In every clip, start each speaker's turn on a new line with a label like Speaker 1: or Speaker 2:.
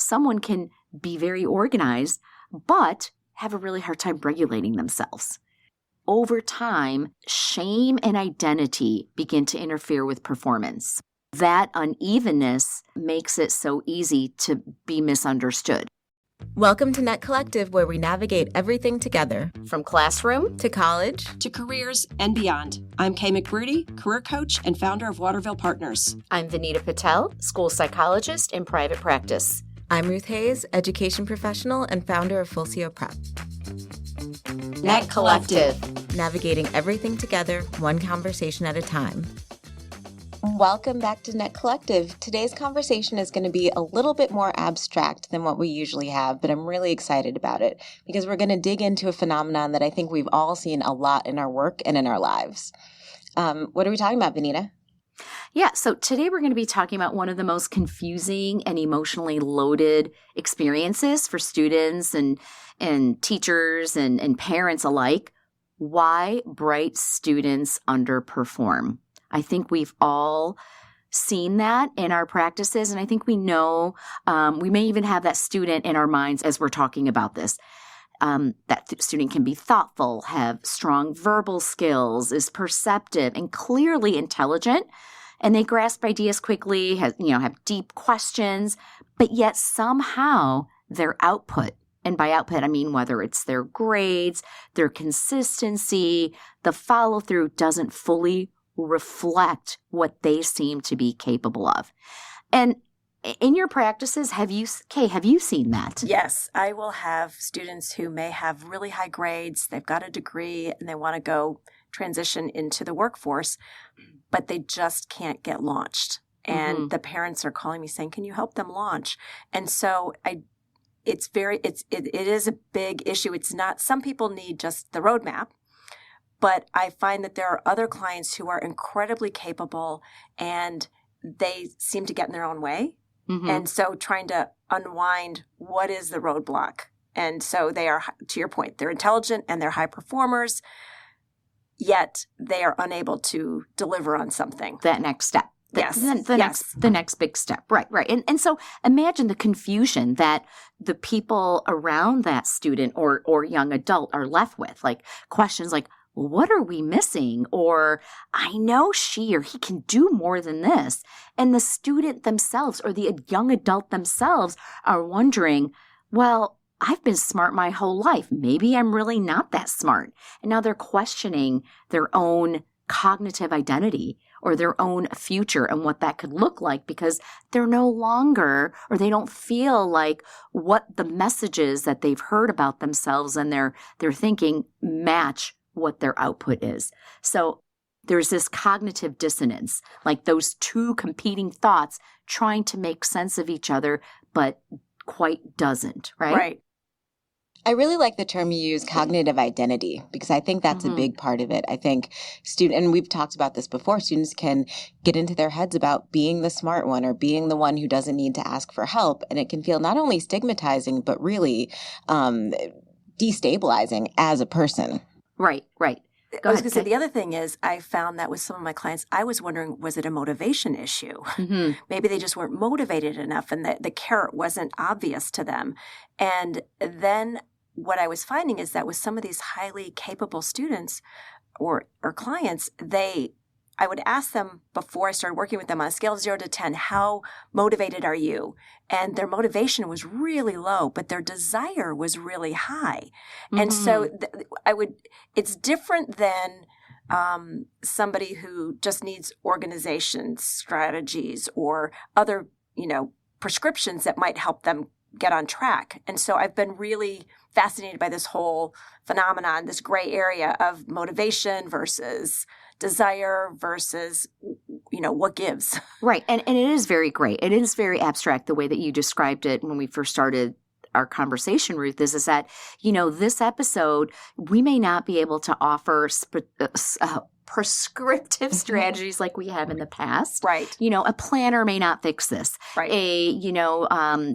Speaker 1: someone can be very organized, but have a really hard time regulating themselves. Over time, shame and identity begin to interfere with performance. That unevenness makes it so easy to be misunderstood.
Speaker 2: Welcome to N.E.T Collective, where we navigate everything together,
Speaker 1: From classroom
Speaker 2: to college,
Speaker 3: to careers and beyond. I'm Kay McBroody, career coach and founder of Waterville Partners.
Speaker 1: I'm N.E.T Patel, school psychologist in private practice.
Speaker 2: I'm Ruth Hayes, education professional and founder of Fulcio Prep.
Speaker 1: N.E.T Collective.
Speaker 2: Navigating everything together, one conversation at a time. Welcome back to N.E.T Collective. Today's conversation is going to be a little bit more abstract than what we usually have, but I'm really excited about it because we're going to dig into a phenomenon that I think we've all seen a lot in our work and in our lives. What are we talking about, Vanita?
Speaker 1: Yeah, so today we're going to be talking about one of the most confusing and emotionally loaded experiences for students and teachers and parents alike: why bright students underperform. I think we've all seen that in our practices, and I think we know, we may even have that student in our minds as we're talking about this. That student can be thoughtful, have strong verbal skills, is perceptive and clearly intelligent, and they grasp ideas quickly, have deep questions, but yet somehow their output, and by output I mean whether it's their grades, their consistency, the follow-through, doesn't fully reflect what they seem to be capable of. And in your practices, have you seen that?
Speaker 3: Yes, I will have students who may have really high grades, they've got a degree, and they want to go transition into the workforce, but they just can't get launched. And the parents are calling me saying, can you help them launch? And so it is a big issue. It's not, some people need just the roadmap, but I find that there are other clients who are incredibly capable and they seem to get in their own way. And so trying to unwind what is the roadblock. And so they are, to your point, they're intelligent and they're high performers, yet they are unable to deliver on something.
Speaker 1: That next step. The next big step. Right. And so imagine the confusion that the people around that student or young adult are left with, like questions like, what are we missing? Or I know she or he can do more than this. And the student themselves or the young adult themselves are wondering, well, I've been smart my whole life. Maybe I'm really not that smart. And now they're questioning their own cognitive identity or their own future and what that could look like because they're no longer, or they don't feel like what the messages that they've heard about themselves and their thinking match what their output is. So there's this cognitive dissonance, like those two competing thoughts trying to make sense of each other, but quite doesn't, right?
Speaker 3: Right.
Speaker 2: I really like the term you use, cognitive identity, because I think that's a big part of it. I think and we've talked about this before, students can get into their heads about being the smart one or being the one who doesn't need to ask for help. And it can feel not only stigmatizing, but really destabilizing as a person.
Speaker 1: Right.
Speaker 3: I was going to say, the other thing is I found that with some of my clients, I was wondering, was it a motivation issue? Maybe they just weren't motivated enough and the carrot wasn't obvious to them. And then what I was finding is that with some of these highly capable students or clients, I would ask them before I started working with them on a scale of 0 to 10, how motivated are you? And their motivation was really low, but their desire was really high. And so it's different than somebody who just needs organization strategies or other, prescriptions that might help them get on track. And so I've been really fascinated by this whole phenomenon, this gray area of motivation versus desire versus, what gives.
Speaker 1: Right. And it is very great. It is very abstract the way that you described it when we first started our conversation, Ruth, is that, this episode, we may not be able to offer prescriptive strategies like we have in the past.
Speaker 3: Right.
Speaker 1: A planner may not fix this.
Speaker 3: Right.
Speaker 1: A,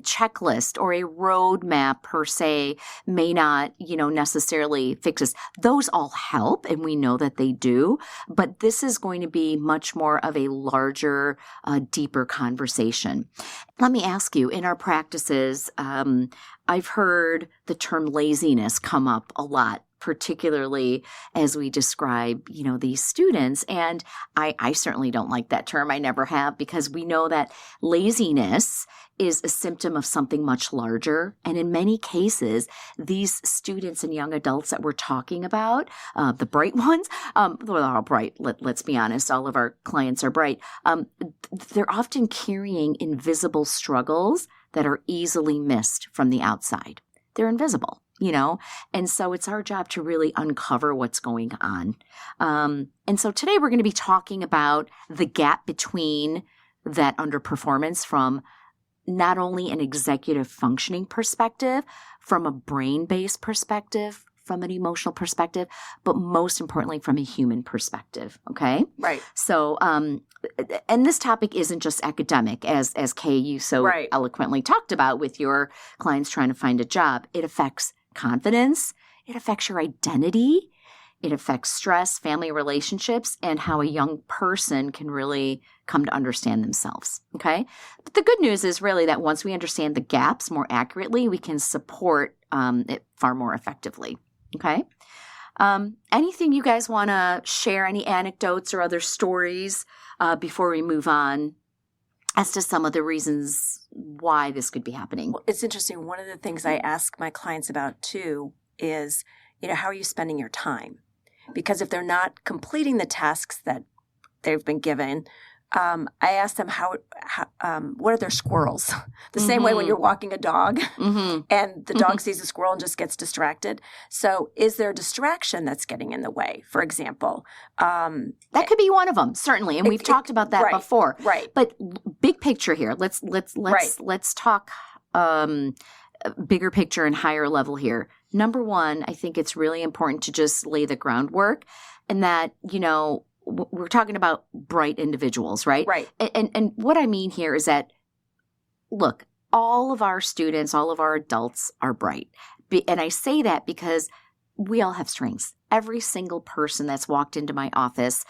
Speaker 1: checklist or a roadmap per se may not, necessarily fix this. Those all help, and we know that they do, but this is going to be much more of a larger, deeper conversation. Let me ask you, in our practices, I've heard the term laziness come up a lot, particularly as we describe, these students. And I certainly don't like that term. I never have, because we know that laziness is a symptom of something much larger. And in many cases, these students and young adults that we're talking about, the bright ones, they're all bright. Let's be honest. All of our clients are bright. They're often carrying invisible struggles that are easily missed from the outside. They're invisible. And so it's our job to really uncover what's going on. And so today we're going to be talking about the gap between that underperformance from not only an executive functioning perspective, from a brain-based perspective, from an emotional perspective, but most importantly from a human perspective. Okay?
Speaker 3: Right.
Speaker 1: So, and this topic isn't just academic, as Kay, you so eloquently talked about with your clients trying to find a job. It affects confidence, it affects your identity, it affects stress, family relationships, and how a young person can really come to understand themselves, okay? But the good news is really that once we understand the gaps more accurately, we can support it far more effectively, okay? Anything you guys want to share, any anecdotes or other stories before we move on as to some of the reasons why this could be happening?
Speaker 3: Well, it's interesting. One of the things I ask my clients about too is, how are you spending your time? Because if they're not completing the tasks that they've been given, I ask them what are their squirrels? The same way when you're walking a dog and the dog sees a squirrel and just gets distracted. So is there a distraction that's getting in the way, for example?
Speaker 1: That could be one of them, certainly. And we've talked about that before.
Speaker 3: Right.
Speaker 1: But big picture here, let's talk bigger picture and higher level here. Number one, I think it's really important to just lay the groundwork, and that, we're talking about bright individuals, right?
Speaker 3: Right.
Speaker 1: And what I mean here is that, look, all of our students, all of our adults are bright. And I say that because we all have strengths. Every single person that's walked into my office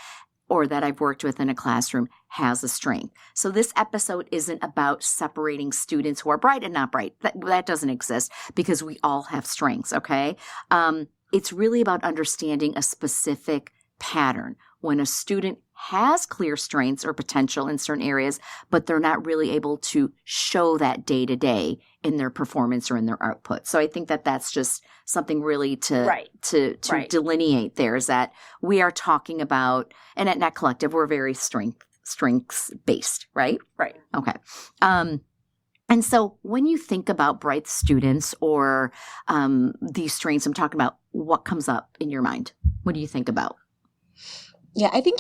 Speaker 1: or that I've worked with in a classroom has a strength. So this episode isn't about separating students who are bright and not bright. That doesn't exist, because we all have strengths, okay? It's really about understanding a specific pattern. When a student has clear strengths or potential in certain areas, but they're not really able to show that day to day in their performance or in their output. So I think that that's just something really to delineate there, is that we are talking about, and at N.E.T Collective, we're very strengths based, right?
Speaker 3: Right.
Speaker 1: Okay. And so when you think about bright students or these strengths, I'm talking about, what comes up in your mind? What do you think about?
Speaker 2: Yeah, I think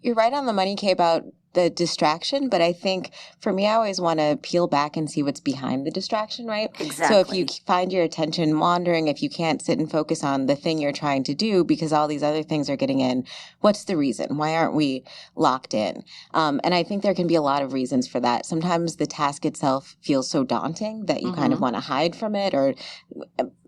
Speaker 2: you're right on the money, Kay, about the distraction. But I think for me, I always want to peel back and see what's behind the distraction, right?
Speaker 3: Exactly.
Speaker 2: So if you find your attention wandering, if you can't sit and focus on the thing you're trying to do because all these other things are getting in, what's the reason? Why aren't we locked in? And I think there can be a lot of reasons for that. Sometimes the task itself feels so daunting that you kind of want to hide from it or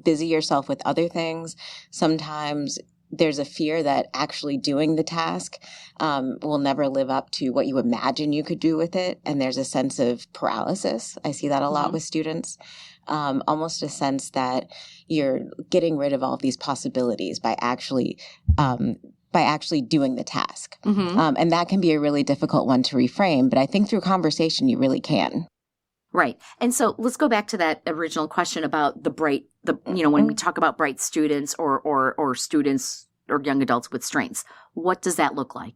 Speaker 2: busy yourself with other things. Sometimes there's a fear that actually doing the task will never live up to what you imagine you could do with it. And there's a sense of paralysis. I see that a lot with students. Almost a sense that you're getting rid of all of these possibilities by actually doing the task. And that can be a really difficult one to reframe. But I think through conversation, you really can.
Speaker 1: Right. And so let's go back to that original question about when we talk about bright students or students or young adults with strengths, what does that look like?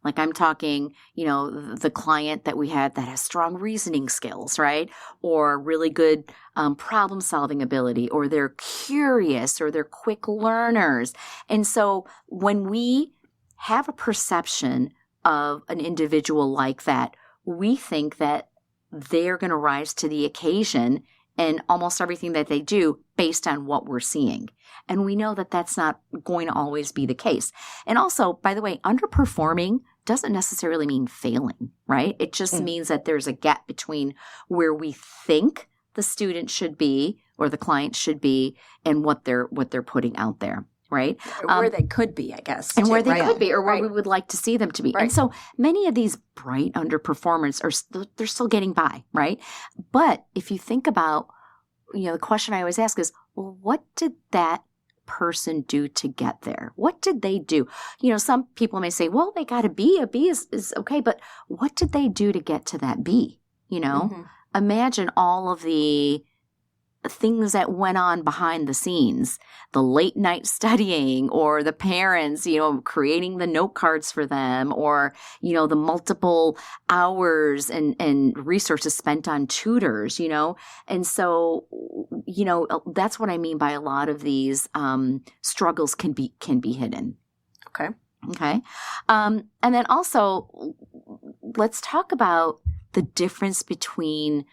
Speaker 1: Like I'm talking, the client that we had that has strong reasoning skills, right? Or really good problem solving ability, or they're curious, or they're quick learners. And so when we have a perception of an individual like that, we think that they're going to rise to the occasion and almost everything that they do based on what we're seeing. And we know that that's not going to always be the case. And also, by the way, underperforming doesn't necessarily mean failing, right? It just means that there's a gap between where we think the student should be or the client should be and what they're putting out there, right?
Speaker 3: Where they could be, I guess.
Speaker 1: And where they could be or where we would like to see them to be.
Speaker 3: Right.
Speaker 1: And so many of these bright underperformers they're still getting by, right? But if you think about, the question I always ask is, well, what did that person do to get there? What did they do? Some people may say, well, they got a B. A B is okay, but what did they do to get to that B? Imagine all of the things that went on behind the scenes, the late night studying, or the parents, creating the note cards for them, or, the multiple hours and resources spent on tutors, And so, that's what I mean by a lot of these struggles can be hidden.
Speaker 3: Okay.
Speaker 1: Okay. And then also, let's talk about the difference between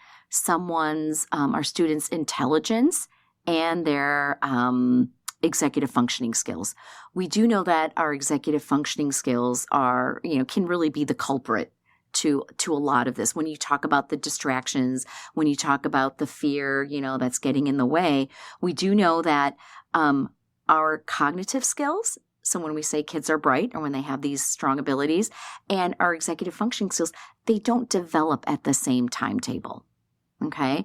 Speaker 1: our students' intelligence and their executive functioning skills. We do know that our executive functioning skills are, can really be the culprit to a lot of this. When you talk about the distractions, when you talk about the fear, that's getting in the way, we do know that our cognitive skills, so when we say kids are bright or when they have these strong abilities, and our executive functioning skills, they don't develop at the same timetable. Okay.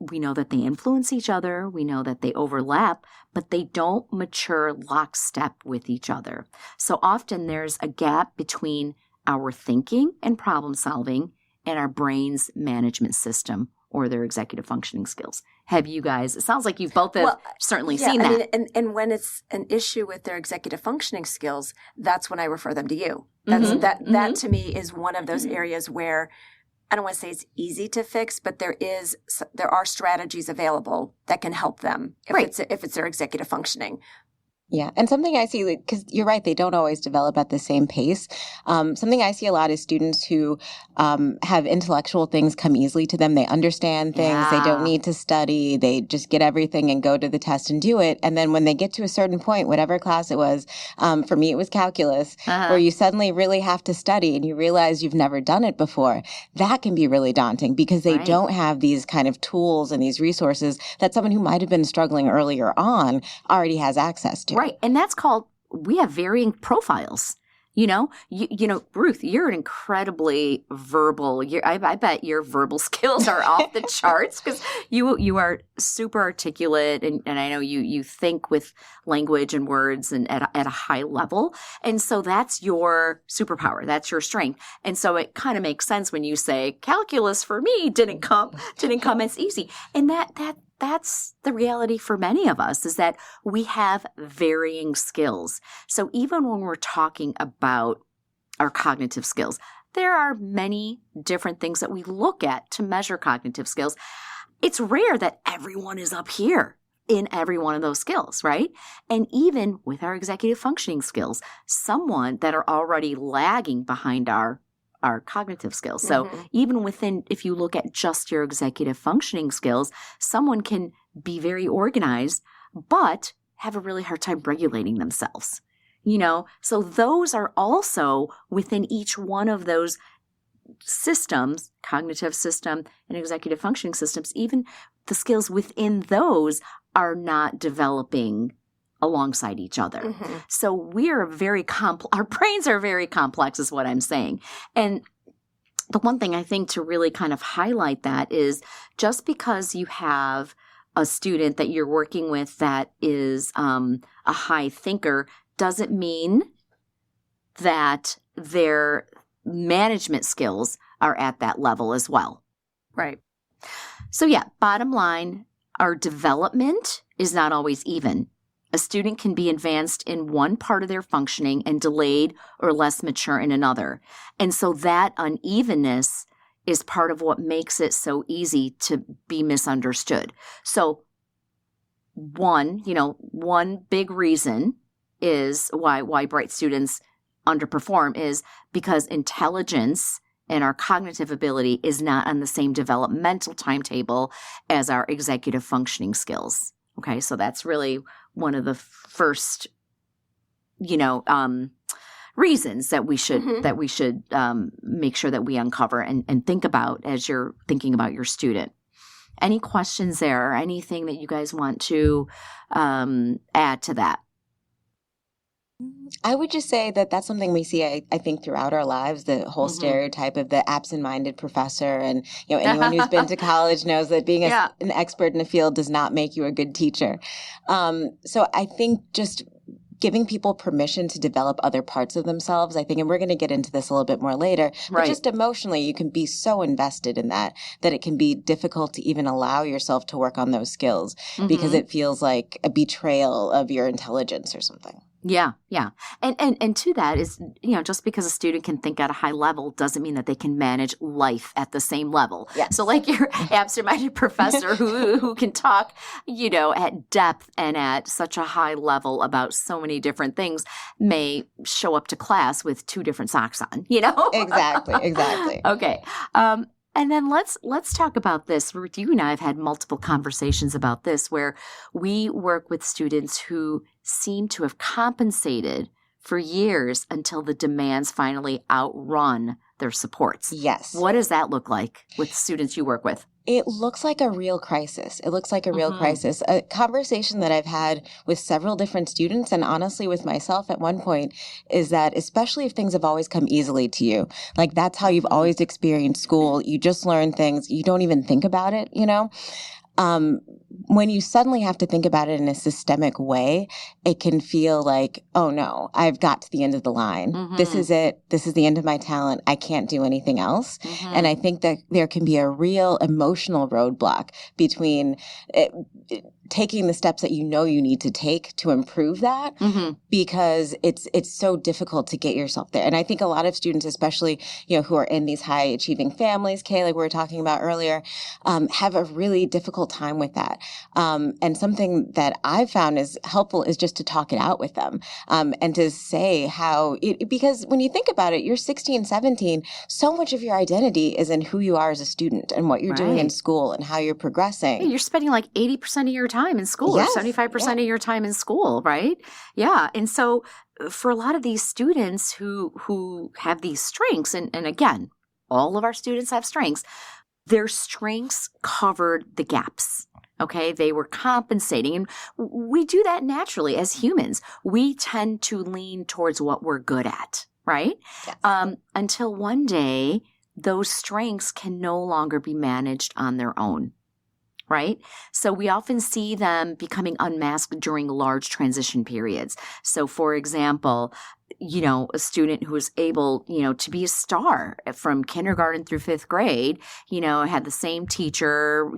Speaker 1: We know that they influence each other. We know that they overlap, but they don't mature lockstep with each other. So often there's a gap between our thinking and problem solving and our brain's management system or their executive functioning skills. Have you guys, it sounds like you've both certainly seen that.
Speaker 3: And when it's an issue with their executive functioning skills, that's when I refer them to you. That to me is one of those areas where I don't want to say it's easy to fix, but there are strategies available that can help them if it's their executive functioning.
Speaker 2: Yeah. And something I see, because you're right, they don't always develop at the same pace. Something I see a lot is students who have intellectual things come easily to them. They understand things. Yeah. They don't need to study. They just get everything and go to the test and do it. And then when they get to a certain point, whatever class it was, for me, it was calculus, where you suddenly really have to study and you realize you've never done it before. That can be really daunting because they don't have these kind of tools and these resources that someone who might have been struggling earlier on already has access to.
Speaker 1: Right. And that's called, we have varying profiles. Ruth, you're an incredibly verbal, I bet your verbal skills are off the charts because you are super articulate and I know you think with language and words and at a high level. And so that's your superpower. That's your strength. And so it kind of makes sense when you say calculus for me didn't come as easy. And that's the reality for many of us is that we have varying skills. So even when we're talking about our cognitive skills, there are many different things that we look at to measure cognitive skills. It's rare that everyone is up here in every one of those skills, right? And even with our executive functioning skills, someone that are already lagging behind our cognitive skills. So even within, if you look at just your executive functioning skills, someone can be very organized, but have a really hard time regulating themselves, So those are also within each one of those systems, cognitive system and executive functioning systems, even the skills within those are not developing alongside each other. So we are our brains are very complex is what I'm saying. And the one thing I think to really kind of highlight that is just because you have a student that you're working with that is a high thinker doesn't mean that their management skills are at that level as well.
Speaker 3: Right.
Speaker 1: So yeah, bottom line, our development is not always even. A student can be advanced in one part of their functioning and delayed or less mature in another. And so that unevenness is part of what makes it so easy to be misunderstood. So one big reason is why bright students underperform is because intelligence and our cognitive ability is not on the same developmental timetable as our executive functioning skills. Okay, so that's really one of the first, reasons that we should make sure that we uncover and think about as you're thinking about your student. Any questions there, or anything that you guys want to add to that?
Speaker 2: I would just say that that's something we see, I think, throughout our lives, the whole stereotype of the absent-minded professor. And, anyone who's been to college knows that being an expert in a field does not make you a good teacher. So I think just giving people permission to develop other parts of themselves, I think, and we're going to get into this a little bit more later, but just emotionally, you can be so invested in that it can be difficult to even allow yourself to work on those skills because it feels like a betrayal of your intelligence or something.
Speaker 1: Yeah. And to that is, just because a student can think at a high level doesn't mean that they can manage life at the same level.
Speaker 2: Yes.
Speaker 1: So like your absent-minded professor who can talk, at depth and at such a high level about so many different things may show up to class with 2 different socks on,
Speaker 2: Exactly.
Speaker 1: Okay. And then let's talk about this. Ruth, you and I have had multiple conversations about this where we work with students who seem to have compensated for years until the demands finally outrun their supports.
Speaker 2: Yes.
Speaker 1: What does that look like with students you work with?
Speaker 2: It looks like a real crisis. A conversation that I've had with several different students and honestly with myself at one point is that especially if things have always come easily to you, like that's how you've always experienced school. You just learn things. You don't even think about it, when you suddenly have to think about it in a systemic way, it can feel like, oh no, I've got to the end of the line. This is it. This is the end of my talent. I can't do anything else. And I think that there can be a real emotional roadblock between taking the steps that you need to take to improve that because it's so difficult to get yourself there. And I think a lot of students, especially, who are in these high achieving families, Kay, like we were talking about earlier, have a really difficult time with that. And something that I've found is helpful is just to talk it out with them and to say how because when you think about it, you're 16, 17, so much of your identity is in who you are as a student and what you're doing in school and how you're progressing.
Speaker 1: Hey, you're spending like 80% of your time in school or 75% of your time in school, right? Yeah. And so for a lot of these students who have these strengths, and again, all of our students have strengths, their strengths covered the gaps. Okay, they were compensating. And we do that naturally as humans. We tend to lean towards what we're good at, right? Yes. Until one day, those strengths can no longer be managed on their own, right? So we often see them becoming unmasked during large transition periods. So for example, a student who was able, to be a star from kindergarten through 5th grade, had the same teacher,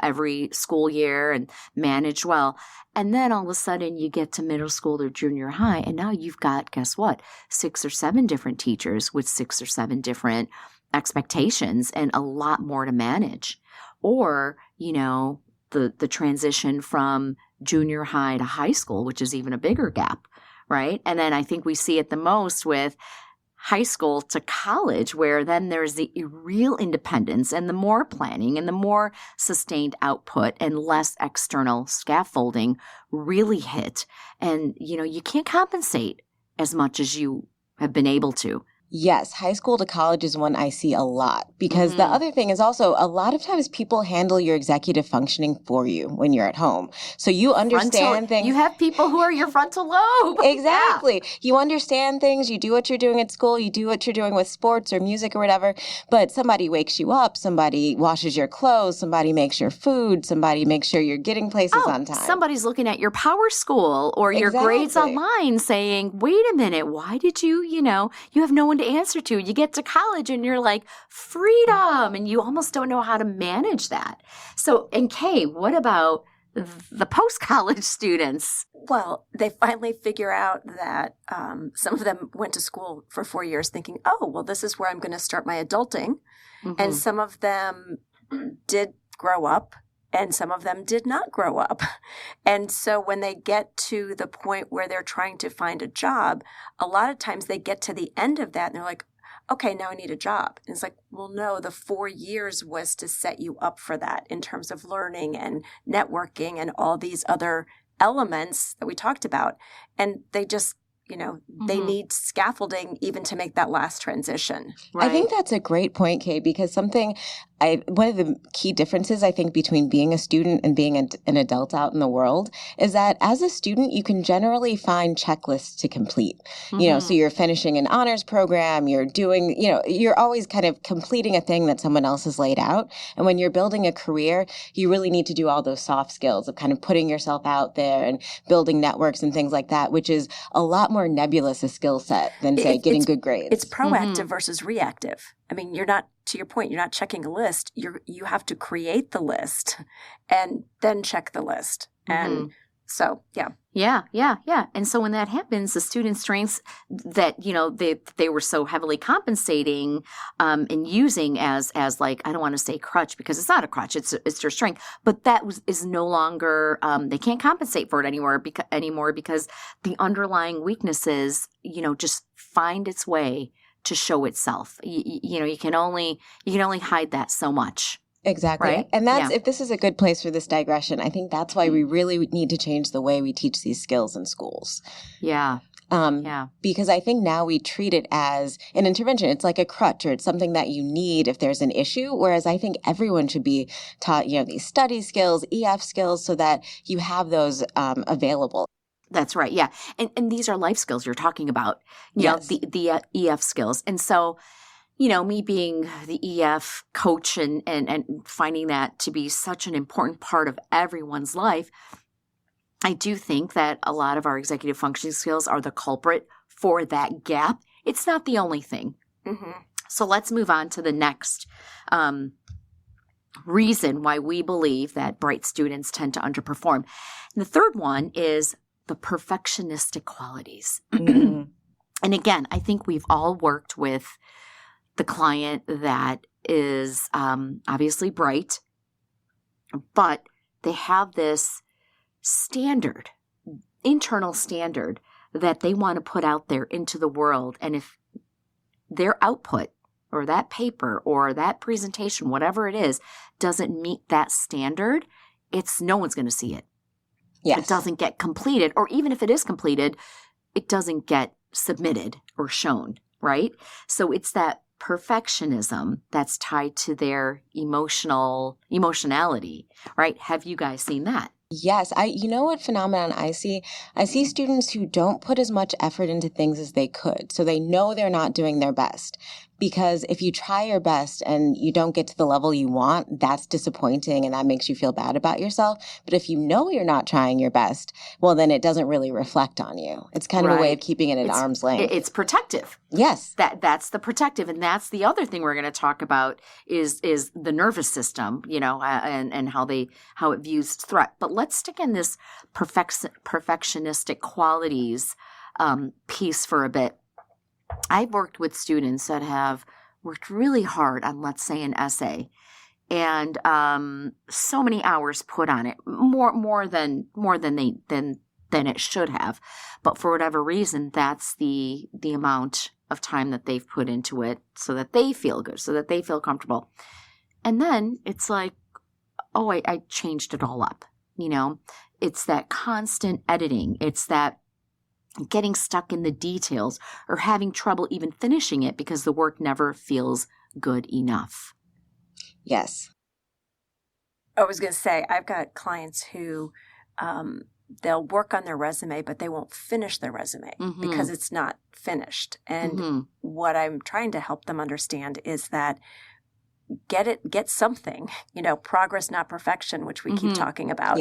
Speaker 1: every school year and managed well. And then all of a sudden you get to middle school or junior high, and now you've got, guess what, 6 or 7 different teachers with 6 or 7 different expectations and a lot more to manage. Or, the transition from junior high to high school, which is even a bigger gap. Right. And then I think we see it the most with high school to college, where then there's the real independence and the more planning and the more sustained output and less external scaffolding really hit. And, you can't compensate as much as you have been able to.
Speaker 2: Yes, high school to college is one I see a lot because the other thing is also a lot of times people handle your executive functioning for you when you're at home. So you understand things.
Speaker 1: You have people who are your frontal lobe.
Speaker 2: Exactly. Yeah. You understand things. You do what you're doing at school. You do what you're doing with sports or music or whatever. But somebody wakes you up. Somebody washes your clothes. Somebody makes your food. Somebody makes sure you're getting places on time.
Speaker 1: Somebody's looking at your Power School or your grades online saying, wait a minute, why did you have no one to answer to. You get to college and you're like, freedom, and you almost don't know how to manage that. So, and Kay, what about the post-college students?
Speaker 3: Well, they finally figure out that some of them went to school for 4 years thinking, oh, well, this is where I'm going to start my adulting. And some of them did grow up and some of them did not grow up. And so when they get to the point where they're trying to find a job, a lot of times they get to the end of that and they're like, okay, now I need a job. And it's like, well, no, the 4 years was to set you up for that in terms of learning and networking and all these other elements that we talked about. And they just, they need scaffolding even to make that last transition.
Speaker 2: Right? I think that's a great point, Kay, because one of the key differences I think between being a student and being an adult out in the world is that as a student, you can generally find checklists to complete. So you're finishing an honors program, you're doing, you're always kind of completing a thing that someone else has laid out. And when you're building a career, you really need to do all those soft skills of kind of putting yourself out there and building networks and things like that, which is a lot more nebulous a skill set than, say, getting good grades.
Speaker 3: It's proactive versus reactive. I mean, you're not, to your point, you're not checking a list. You have to create the list and then check the list. And so, yeah.
Speaker 1: Yeah. And so when that happens, the student strengths that, they were so heavily compensating and using as like, I don't want to say crutch because it's not a crutch, it's their strength, but that is no longer, they can't compensate for it anymore because the underlying weaknesses, just find its way to show itself. You can only hide that so much.
Speaker 2: Exactly.
Speaker 1: Right?
Speaker 2: And if this is a good place for this digression, I think that's why we really need to change the way we teach these skills in schools.
Speaker 1: Yeah.
Speaker 2: Because I think now we treat it as an intervention. It's like a crutch, or it's something that you need if there's an issue. Whereas I think everyone should be taught, these study skills, EF skills, so that you have those available.
Speaker 1: That's right. Yeah. And these are life skills you're talking about, the EF skills. And so, me being the EF coach and finding that to be such an important part of everyone's life, I do think that a lot of our executive functioning skills are the culprit for that gap. It's not the only thing. So let's move on to the next reason why we believe that bright students tend to underperform. And the third one is the perfectionistic qualities. And again, I think we've all worked with the client that is obviously bright, but they have this standard, internal standard that they want to put out there into the world. And if their output or that paper or that presentation, whatever it is, doesn't meet that standard, no one's going to see it.
Speaker 2: Yes.
Speaker 1: It doesn't get completed, or even if it is completed, it doesn't get submitted or shown, right? So it's that perfectionism that's tied to their emotionality, right? Have you guys seen that?
Speaker 2: Yes. You know what phenomenon I see? I see students who don't put as much effort into things as they could. So they know they're not doing their best. Because if you try your best and you don't get to the level you want, that's disappointing and that makes you feel bad about yourself. But if you know you're not trying your best, well, then it doesn't really reflect on you. It's kind of a way of keeping it at arm's length.
Speaker 1: It's protective.
Speaker 2: Yes.
Speaker 1: That's the protective. And that's the other thing we're going to talk about is the nervous system, and how it views threat. But let's stick in this perfectionistic qualities piece for a bit. I've worked with students that have worked really hard on, let's say, an essay, and so many hours put on it, more than it should have. But for whatever reason, that's the amount of time that they've put into it, so that they feel good, so that they feel comfortable. And then it's like, oh, I changed it all up. It's that constant editing. It's that getting stuck in the details or having trouble even finishing it because the work never feels good enough.
Speaker 2: Yes.
Speaker 3: I was going to say, I've got clients who they'll work on their resume, but they won't finish their resume because it's not finished. And what I'm trying to help them understand is that get something, progress, not perfection, which we keep talking about,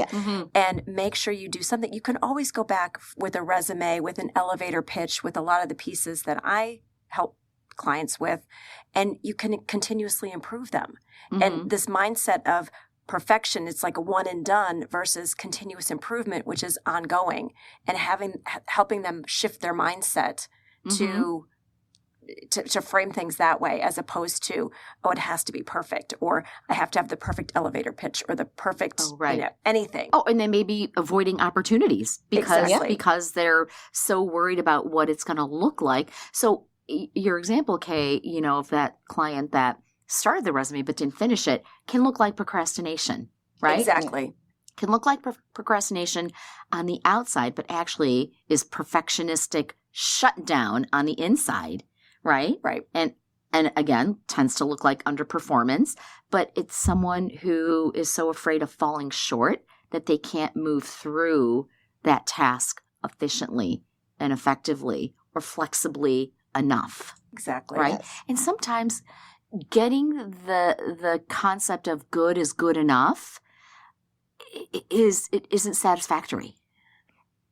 Speaker 3: and make sure you do something. You can always go back with a resume, with an elevator pitch, with a lot of the pieces that I help clients with, and you can continuously improve them. And this mindset of perfection, it's like a one and done versus continuous improvement, which is ongoing, and helping them shift their mindset to frame things that way, as opposed to, it has to be perfect, or I have to have the perfect elevator pitch or the perfect, anything.
Speaker 1: Oh, and they may be avoiding opportunities because they're so worried about what it's going to look like. So your example, Kay, of that client that started the resume but didn't finish it can look like procrastination, right?
Speaker 3: Exactly.
Speaker 1: Can look like procrastination on the outside, but actually is perfectionistic shutdown on the inside, right?
Speaker 3: Right.
Speaker 1: And again, tends to look like underperformance, but it's someone who is so afraid of falling short that they can't move through that task efficiently and effectively or flexibly enough.
Speaker 3: Exactly.
Speaker 1: Right?
Speaker 2: Yes.
Speaker 1: And sometimes getting the concept of good is good enough isn't satisfactory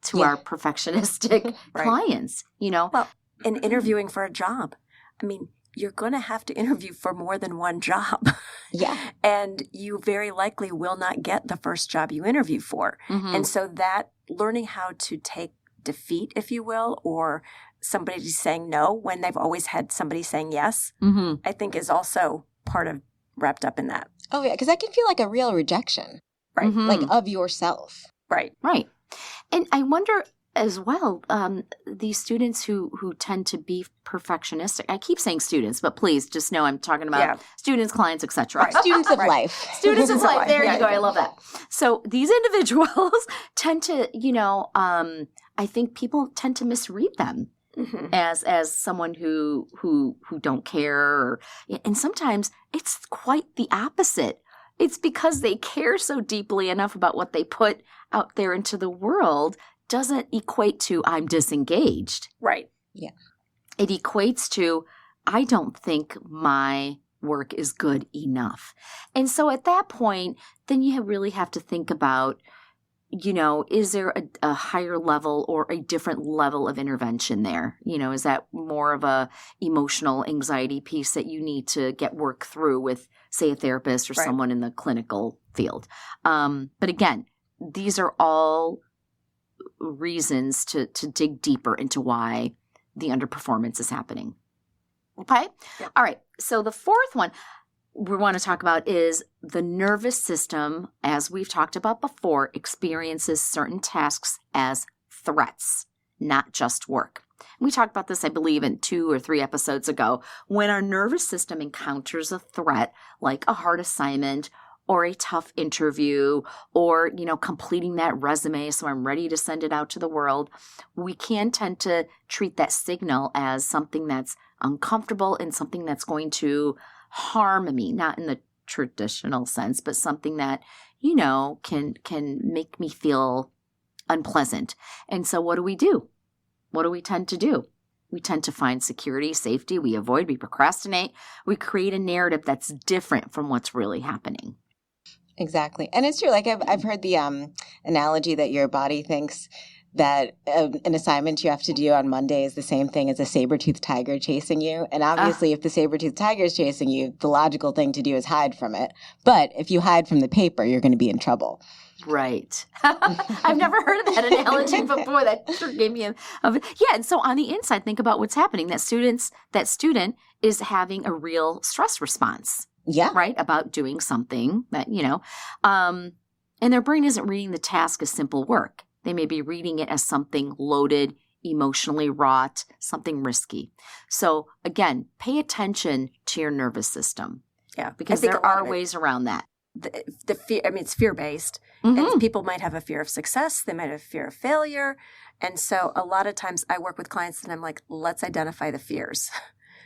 Speaker 1: to our perfectionistic clients,
Speaker 3: Well, in interviewing for a job, I mean, you're going to have to interview for more than one job.
Speaker 2: Yeah.
Speaker 3: And you very likely will not get the first job you interview for.
Speaker 1: Mm-hmm.
Speaker 3: And so that learning how to take defeat, if you will, or somebody saying no when they've always had somebody saying yes, I think is also wrapped up in that.
Speaker 2: Oh, yeah, because that can feel like a real rejection.
Speaker 3: Right.
Speaker 1: Mm-hmm.
Speaker 2: Like of yourself.
Speaker 3: Right.
Speaker 1: Right. And I wonder as well, these students who tend to be perfectionistic, I keep saying students, but please just know I'm talking about students, clients, etc.
Speaker 3: Right.
Speaker 2: Students of life.
Speaker 1: Students of life. There
Speaker 3: Yeah,
Speaker 1: you go.
Speaker 3: yeah.
Speaker 1: I love that. So these individuals tend to, I think people tend to misread them as someone who don't care, and sometimes it's quite the opposite. It's because they care so deeply enough about what they put out there into the world doesn't equate to I'm disengaged.
Speaker 3: Right.
Speaker 2: Yeah.
Speaker 1: It equates to I don't think my work is good enough. And so at that point, then you really have to think about, is there a higher level or a different level of intervention there? Is that more of a emotional anxiety piece that you need to get work through with, say, a therapist or someone in the clinical field? But again, these are all reasons to dig deeper into why the underperformance is happening. Okay?
Speaker 3: Yep.
Speaker 1: All right. So the fourth one we want to talk about is the nervous system, as we've talked about before, experiences certain tasks as threats, not just work. We talked about this, I believe, in 2 or 3 episodes ago. When our nervous system encounters a threat, like a hard assignment or a tough interview or, completing that resume so I'm ready to send it out to the world, we can tend to treat that signal as something that's uncomfortable and something that's going to harm me, not in the traditional sense, but something that, can make me feel unpleasant. And so what do we do? What do we tend to do? We tend to find security, safety. We avoid, we procrastinate. We create a narrative that's different from what's really happening.
Speaker 2: Exactly. And it's true. Like I've heard the analogy that your body thinks that an assignment you have to do on Monday is the same thing as a saber-toothed tiger chasing you. And obviously, if the saber-toothed tiger is chasing you, the logical thing to do is hide from it. But if you hide from the paper, you're going to be in trouble.
Speaker 1: Right. I've never heard of that analogy before. That sure gave me and so on the inside, think about what's happening. That student is having a real stress response.
Speaker 2: Yeah.
Speaker 1: Right. About doing something that, and their brain isn't reading the task as simple work. They may be reading it as something loaded, emotionally wrought, something risky. So again, pay attention to your nervous system.
Speaker 3: Yeah.
Speaker 1: Because there are ways around that.
Speaker 3: The fear, it's fear-based.
Speaker 1: Mm-hmm.
Speaker 3: And people might have a fear of success. They might have a fear of failure. And so a lot of times I work with clients and I'm like, let's identify the fears.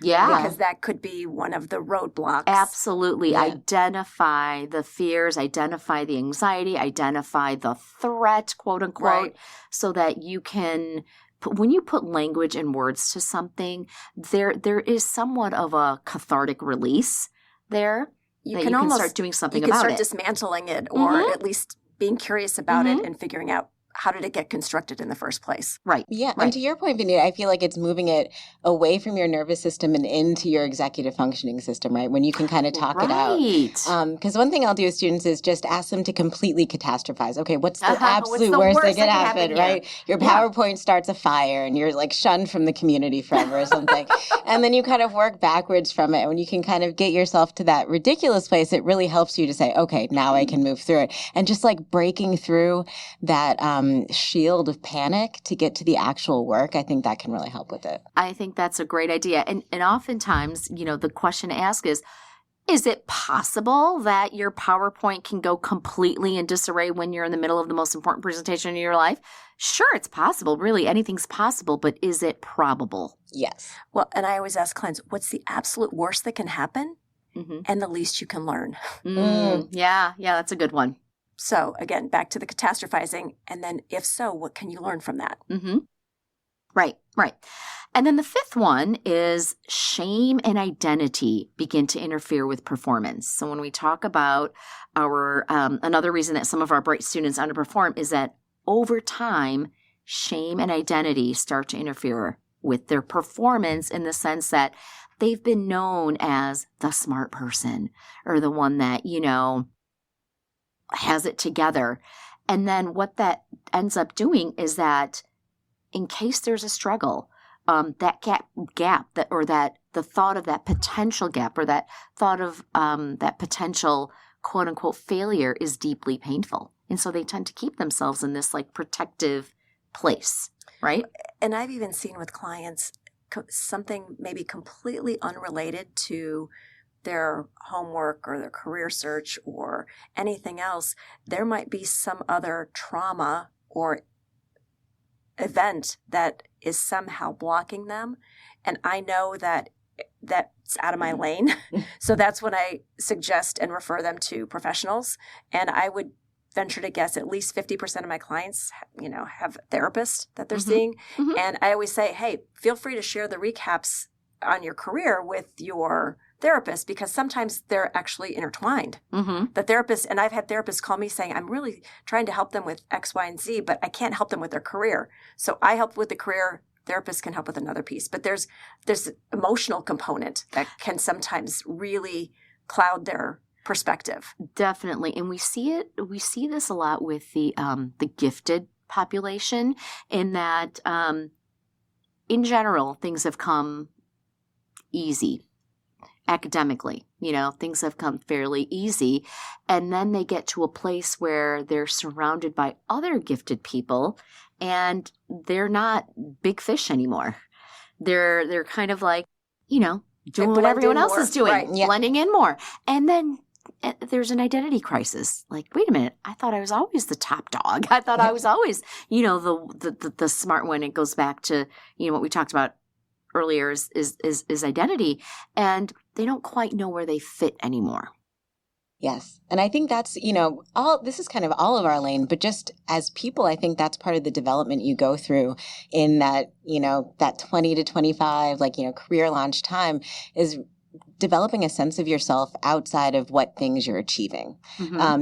Speaker 1: Yeah.
Speaker 3: Because that could be one of the roadblocks.
Speaker 1: Absolutely.
Speaker 2: Yeah.
Speaker 1: Identify the fears, identify the anxiety, identify the threat, quote unquote, so that you can, when you put language and words to something, there is somewhat of a cathartic release there. You can start doing something about it.
Speaker 3: You can start dismantling it or at least being curious about it and figuring out how did it get constructed in the first place?
Speaker 1: Right.
Speaker 2: Yeah.
Speaker 1: Right.
Speaker 2: And to your point, Benita, I feel like it's moving it away from your nervous system and into your executive functioning system, right? When you can kind of talk it out. Because one thing I'll do with students is just ask them to completely catastrophize. Okay, what's the absolute worst that could happen, right? Your PowerPoint starts a fire and you're like shunned from the community forever or something. And then you kind of work backwards from it. And when you can kind of get yourself to that ridiculous place, it really helps you to say, okay, now I can move through it. And just like breaking through that shield of panic to get to the actual work, I think that can really help with it.
Speaker 1: I think that's a great idea. And oftentimes, the question to ask is it possible that your PowerPoint can go completely in disarray when you're in the middle of the most important presentation in your life? Sure, it's possible. Really, anything's possible, but is it probable?
Speaker 2: Yes.
Speaker 3: Well, and I always ask clients, what's the absolute worst that can happen and the least you can learn?
Speaker 1: Yeah, that's a good one.
Speaker 3: So again, back to the catastrophizing. And then if so, what can you learn from that?
Speaker 1: Right. And then the fifth one is shame and identity begin to interfere with performance. So when we talk about our, another reason that some of our bright students underperform is that over time, shame and identity start to interfere with their performance in the sense that they've been known as the smart person or the one that, has it together. And then what that ends up doing is that in case there's a struggle, that gap that, or that the thought of that potential gap or that thought of that potential quote unquote failure is deeply painful. And so they tend to keep themselves in this like protective place, right?
Speaker 3: And I've even seen with clients something maybe completely unrelated to their homework or their career search or anything else. There might be some other trauma or event that is somehow blocking them. And I know that that's out of my lane. So that's when I suggest and refer them to professionals. And I would venture to guess at least 50% of my clients, have therapists that they're seeing. And I always say, hey, feel free to share the recaps on your career with your therapist because sometimes they're actually intertwined. The therapist, and I've had therapists call me saying, I'm really trying to help them with X, Y, and Z, but I can't help them with their career. So I help with the career. Therapists can help with another piece. But there's an emotional component that can sometimes really cloud their perspective.
Speaker 1: Definitely. And we see this a lot with the gifted population in that in general, things have come easy. Academically, things have come fairly easy. And then they get to a place where they're surrounded by other gifted people and they're not big fish anymore. They're kind of like, doing what everyone else is doing,
Speaker 3: right,
Speaker 1: blending in more. And then there's an identity crisis. Like, wait a minute, I thought I was always the top dog. I thought I was always, the smart one. It goes back to, what we talked about earlier is identity, and they don't quite know where they fit anymore.
Speaker 2: Yes. And I think that's, this is kind of all of our lane, but just as people, I think that's part of the development you go through in that, that 20 to 25, career launch time is developing a sense of yourself outside of what things you're achieving.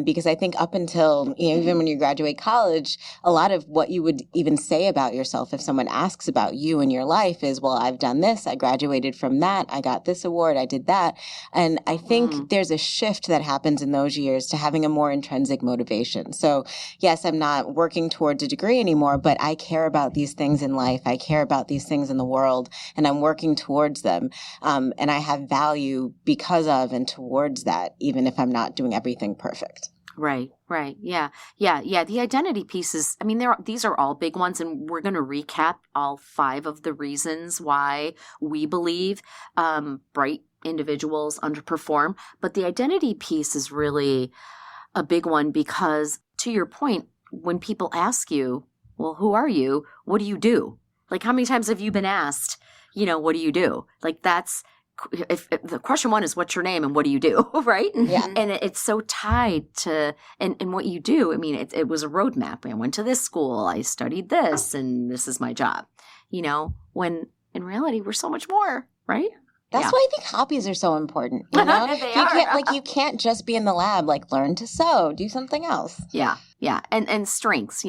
Speaker 2: Because I think up until, even when you graduate college, a lot of what you would even say about yourself if someone asks about you and your life is, well, I've done this, I graduated from that, I got this award, I did that. And I think there's a shift that happens in those years to having a more intrinsic motivation. So yes, I'm not working towards a degree anymore, but I care about these things in life. I care about these things in the world, and I'm working towards them. And I have value because of and towards that, even if I'm not doing everything perfect.
Speaker 1: Right. Yeah. The identity pieces, these are all big ones, and we're going to recap all 5 of the reasons why we believe bright individuals underperform. But the identity piece is really a big one because, to your point, when people ask you, well, who are you? What do you do? Like, how many times have you been asked, what do you do? Like, that's, if the question 1 is what's your name and what do you do, right?
Speaker 2: Yeah.
Speaker 1: And it's so tied to, and what you do, it was a roadmap. I went to this school, I studied this, and this is my job, when in reality, we're so much more, right?
Speaker 2: That's why I think hobbies are so important.
Speaker 1: They
Speaker 2: You can't just be in the lab, learn to sew, do something else.
Speaker 1: Yeah. And strengths,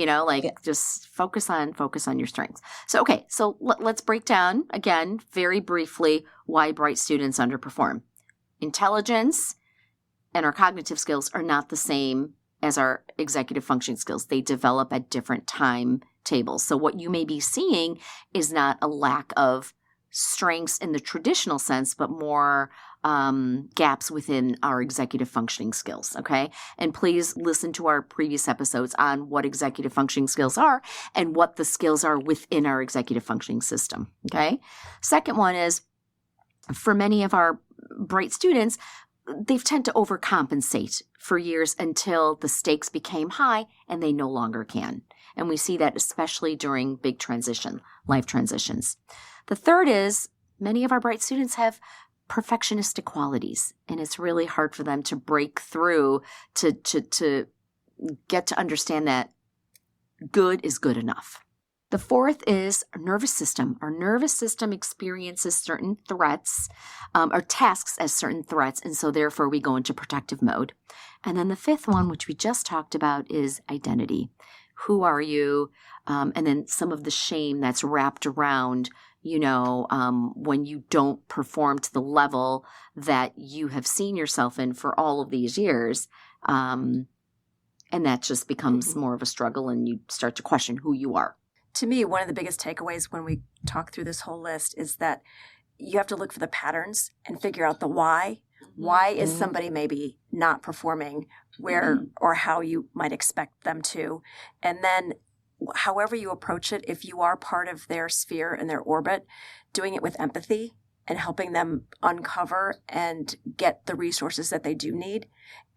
Speaker 1: just focus on your strengths. So, okay. So let's break down again, very briefly, why bright students underperform. Intelligence and our cognitive skills are not the same as our executive functioning skills. They develop at different timetables. So what you may be seeing is not a lack of strengths in the traditional sense, but more gaps within our executive functioning skills, okay? And please listen to our previous episodes on what executive functioning skills are and what the skills are within our executive functioning system, okay? Second one is, for many of our bright students, they tend to overcompensate for years until the stakes became high and they no longer can. And we see that especially during big life transitions. The third is, many of our bright students have perfectionistic qualities, and it's really hard for them to break through to get to understand that good is good enough. The fourth is our nervous system. Our nervous system experiences certain threats or tasks as certain threats, and so therefore we go into protective mode. And then the fifth one, which we just talked about, is identity. Who are you? And then some of the shame that's wrapped around when you don't perform to the level that you have seen yourself in for all of these years. And that just becomes more of a struggle, and you start to question who you are.
Speaker 3: To me, one of the biggest takeaways when we talk through this whole list is that you have to look for the patterns and figure out the why. Why is somebody maybe not performing where or how you might expect them to? And then however you approach it, if you are part of their sphere and their orbit, doing it with empathy and helping them uncover and get the resources that they do need,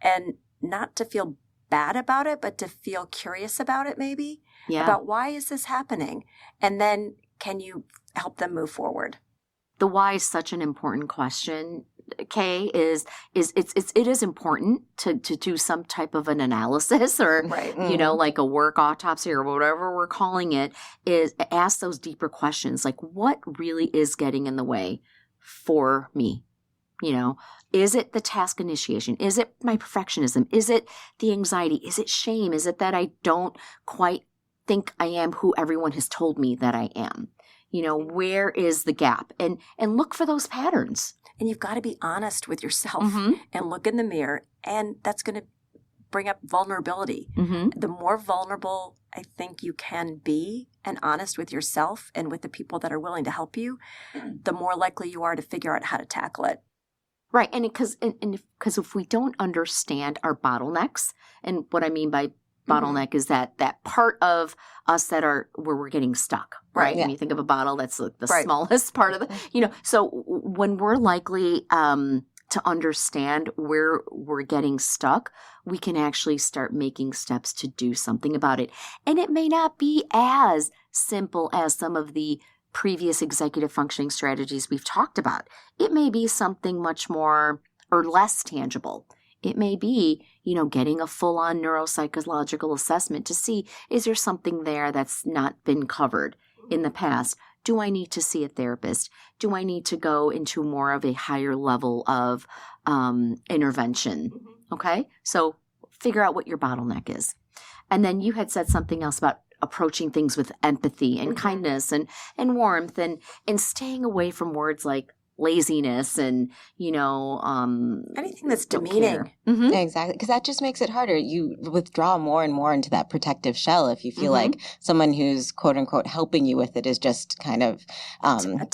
Speaker 3: and not to feel bad about it, but to feel curious about it maybe, about why is this happening? And then can you help them move forward?
Speaker 1: The why is such an important question. Kay, it is important to do some type of an analysis or, like a work autopsy or whatever we're calling it, is ask those deeper questions. Like, what really is getting in the way for me? Is it the task initiation? Is it my perfectionism? Is it the anxiety? Is it shame? Is it that I don't quite think I am who everyone has told me that I am? Where is the gap? And look for those patterns.
Speaker 3: And you've got to be honest with yourself and look in the mirror. And that's going to bring up vulnerability. The more vulnerable I think you can be and honest with yourself and with the people that are willing to help you, the more likely you are to figure out how to tackle it.
Speaker 1: Right. And because if we don't understand our bottlenecks, and what I mean by bottleneck is that part of us where we're getting stuck, right? When you think of a bottle, that's the smallest part of so when we're likely to understand where we're getting stuck, we can actually start making steps to do something about it. And it may not be as simple as some of the previous executive functioning strategies we've talked about. It may be something much more or less tangible. It may be, getting a full-on neuropsychological assessment to see, is there something there that's not been covered in the past? Do I need to see a therapist? Do I need to go into more of a higher level of intervention? Okay? So figure out what your bottleneck is. And then you had said something else about approaching things with empathy and kindness and warmth and staying away from words like laziness and,
Speaker 3: anything that's demeaning.
Speaker 2: Exactly. Because that just makes it harder. You withdraw more and more into that protective shell if you feel like someone who's quote unquote helping you with it is just kind of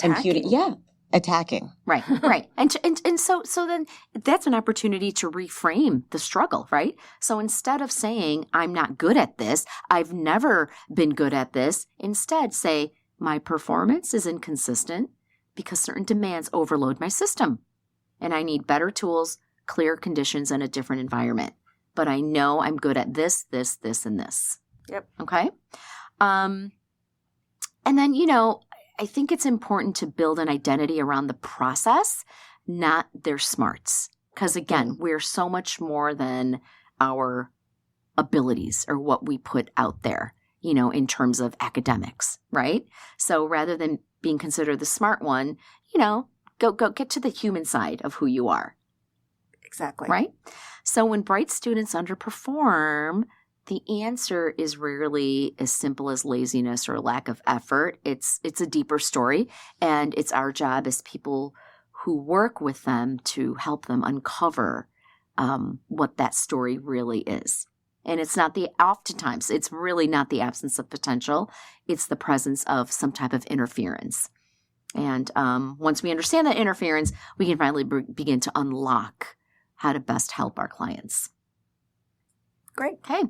Speaker 2: imputing. Yeah. Attacking.
Speaker 1: Right. And so then that's an opportunity to reframe the struggle, right? So instead of saying, I'm not good at this, I've never been good at this, instead say, my performance is inconsistent because certain demands overload my system. And I need better tools, clear conditions, and a different environment. But I know I'm good at this, this, and this.
Speaker 3: Yep.
Speaker 1: Okay? And then, I think it's important to build an identity around the process, not their smarts. Because again, we're so much more than our abilities or what we put out there, in terms of academics, right? So rather than being considered the smart one, go get to the human side of who you are.
Speaker 3: Exactly.
Speaker 1: Right? So when bright students underperform, the answer is rarely as simple as laziness or lack of effort. It's a deeper story, and it's our job as people who work with them to help them uncover what that story really is. And oftentimes, it's really not the absence of potential. It's the presence of some type of interference. And once we understand that interference, we can finally begin to unlock how to best help our clients.
Speaker 3: Great.
Speaker 1: Okay.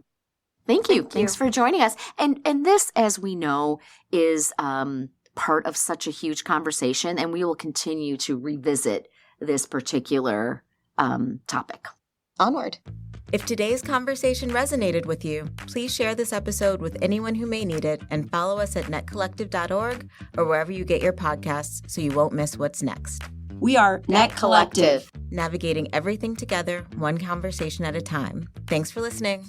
Speaker 1: Thank you. Thanks for joining us. And this, as we know, is part of such a huge conversation, and we will continue to revisit this particular topic.
Speaker 2: Onward.
Speaker 4: If today's conversation resonated with you, please share this episode with anyone who may need it and follow us at netcollective.org or wherever you get your podcasts so you won't miss what's next.
Speaker 3: We are
Speaker 1: N.E.T Collective.
Speaker 4: Navigating everything together, one conversation at a time. Thanks for listening.